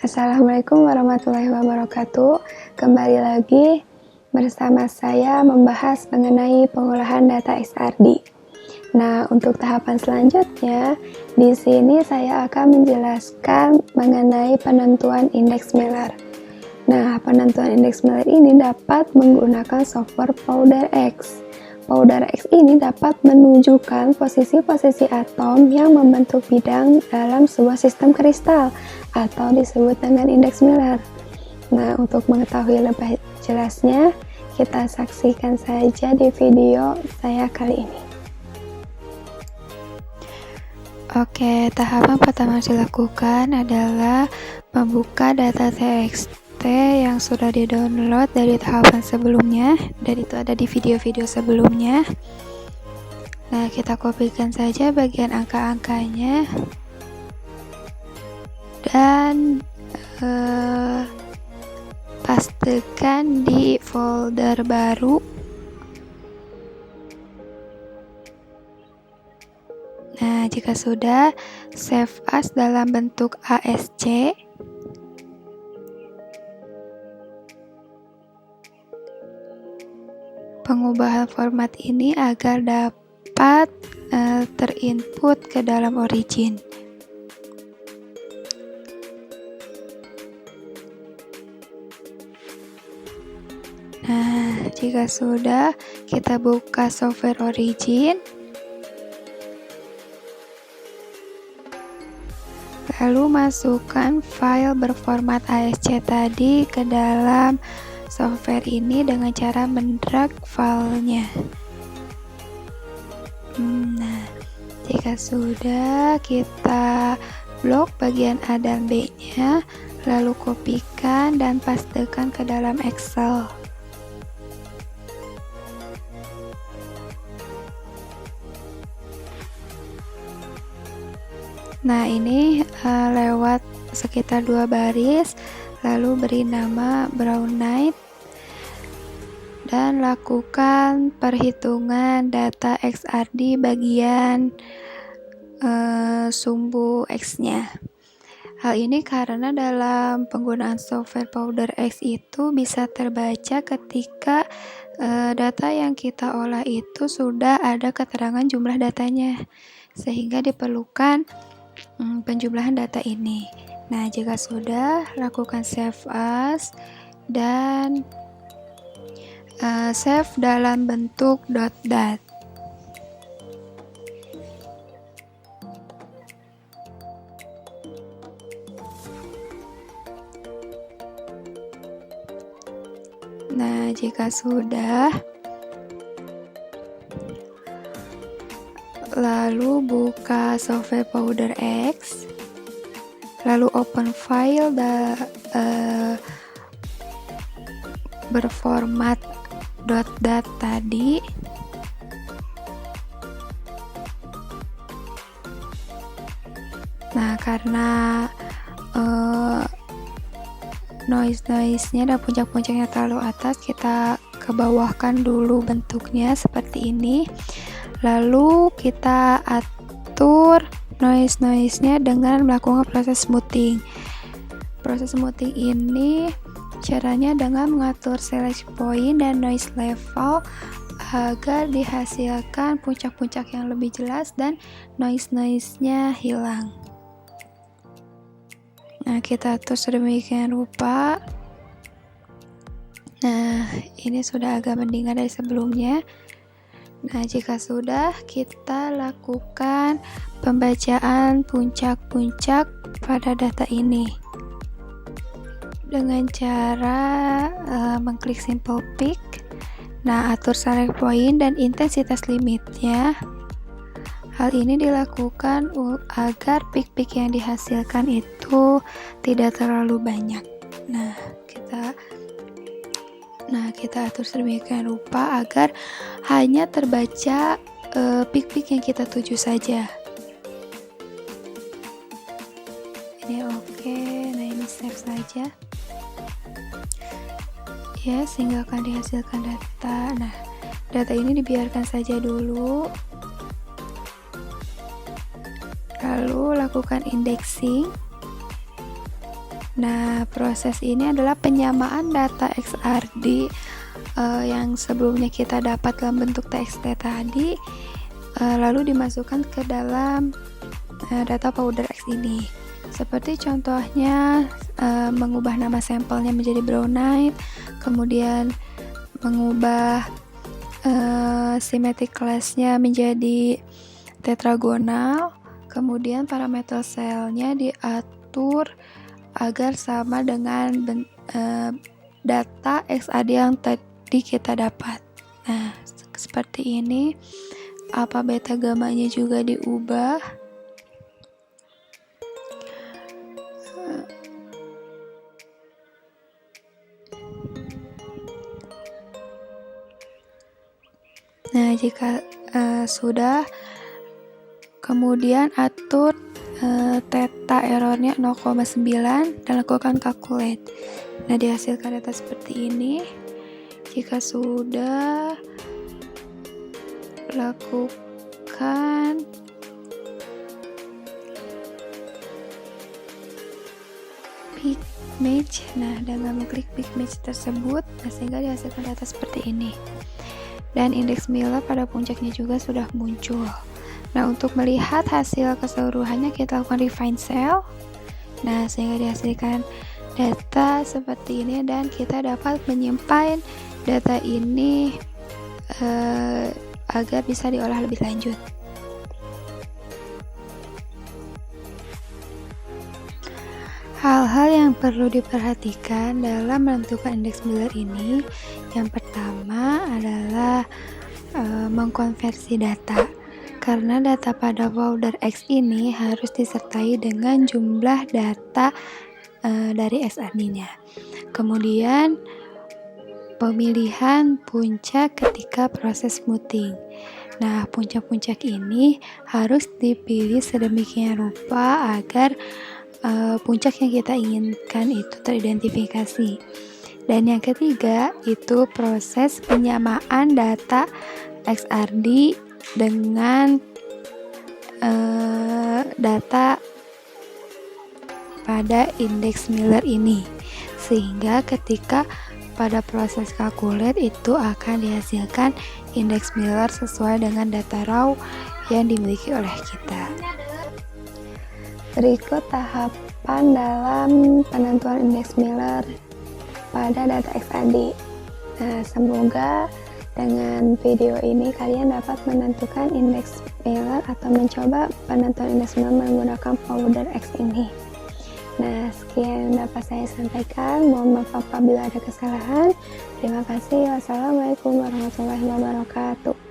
Assalamualaikum warahmatullahi wabarakatuh. Kembali lagi bersama saya membahas mengenai pengolahan data XRD. Nah, untuk tahapan selanjutnya, di sini saya akan menjelaskan mengenai penentuan indeks Miller. Nah, penentuan indeks Miller ini dapat menggunakan software PowderX. PowderX ini dapat menunjukkan posisi-posisi atom yang membentuk bidang dalam sebuah sistem kristal atau disebut dengan indeks Miller. Nah, untuk mengetahui lebih jelasnya, kita saksikan saja di video saya kali ini. Oke, tahapan pertama yang dilakukan adalah membuka data TXT yang sudah di-download dari tahapan sebelumnya, dan itu ada di video-video sebelumnya. Nah, kita kopikan saja bagian angka-angkanya dan pastekan di folder baru. Nah, jika sudah, save as dalam bentuk ASC. Pengubahan format ini agar dapat terinput ke dalam origin. Nah, jika sudah, kita buka software origin. Lalu masukkan file berformat ASC tadi ke dalam software ini dengan cara mendrag filenya. Nah, jika sudah, kita blok bagian A dan B-nya, lalu kopikan dan pastekan ke dalam Excel. Nah, ini lewat sekitar 2 baris, lalu beri nama Brown Knight dan lakukan perhitungan data XRD bagian sumbu X-nya. Hal ini karena dalam penggunaan software PowderX itu bisa terbaca ketika data yang kita olah itu sudah ada keterangan jumlah datanya, sehingga diperlukan penjumlahan data ini. Nah, jika sudah, lakukan save as dan save dalam bentuk .dat. Nah, jika sudah, lalu buka software PowderX, lalu open file berformat .dat tadi. Nah, karena noise-nya dan puncak-puncaknya terlalu atas, kita kebawahkan dulu bentuknya seperti ini. Lalu kita atur noise-nya dengan melakukan proses smoothing. Proses smoothing ini caranya dengan mengatur select point dan noise level agar dihasilkan puncak-puncak yang lebih jelas dan noise-nya hilang. Nah, kita atur sedemikian rupa. Nah, ini sudah agak mendingan dari sebelumnya. Nah, jika sudah, kita lakukan pembacaan puncak-puncak pada data ini dengan cara mengklik simple pick. Nah, atur select point dan intensitas limitnya. Hal ini dilakukan agar peak-peak yang dihasilkan itu tidak terlalu banyak. Nah, kita atur sedemikian rupa agar hanya terbaca peak-peak yang kita tuju saja. Ini oke. Nah, ini save saja. Ya, sehingga akan dihasilkan data. Nah, data ini dibiarkan saja dulu. Lalu lakukan indexing. Nah, proses ini adalah penyamaan data XRD yang sebelumnya kita dapat dalam bentuk TXT tadi, lalu dimasukkan ke dalam data powder X ini. Seperti contohnya mengubah nama sampelnya menjadi brownite, kemudian mengubah symmetric class-nya menjadi tetragonal, kemudian parameter selnya diatur agar sama dengan data XAD yang tadi kita dapat. Nah, seperti ini. Alpha beta gamanya juga diubah. Nah, jika sudah, kemudian atur theta errornya 0,9 dan lakukan calculate. Nah, dihasilkan data seperti ini. Jika sudah, lakukan pick match. Nah, dengan mengklik pick match tersebut, sehingga dihasilkan data seperti ini. Dan indeks Miller pada puncaknya juga sudah muncul. Nah, untuk melihat hasil keseluruhannya kita lakukan refine cell. Nah, sehingga dihasilkan data seperti ini dan kita dapat menyimpan data ini agar bisa diolah lebih lanjut. Hal-hal yang perlu diperhatikan dalam menentukan indeks Miller ini, yang pertama adalah mengkonversi data. Karena data pada powder X ini harus disertai dengan jumlah data dari XRD-nya. Kemudian pemilihan puncak ketika proses smoothing. Nah, puncak-puncak ini harus dipilih sedemikian rupa agar puncak yang kita inginkan itu teridentifikasi. Dan yang ketiga itu proses penyamaan data XRD dengan data pada indeks Miller ini, sehingga ketika pada proses calculate itu akan dihasilkan indeks Miller sesuai dengan data raw yang dimiliki oleh kita. Berikut tahapan dalam penentuan indeks Miller pada data XRD. Nah, semoga dengan video ini kalian dapat menentukan indeks Miller atau mencoba penentuan indeks Miller menggunakan powder X ini. Nah, sekian yang dapat saya sampaikan. Mohon maaf apabila ada kesalahan. Terima kasih. Wassalamualaikum warahmatullahi wabarakatuh.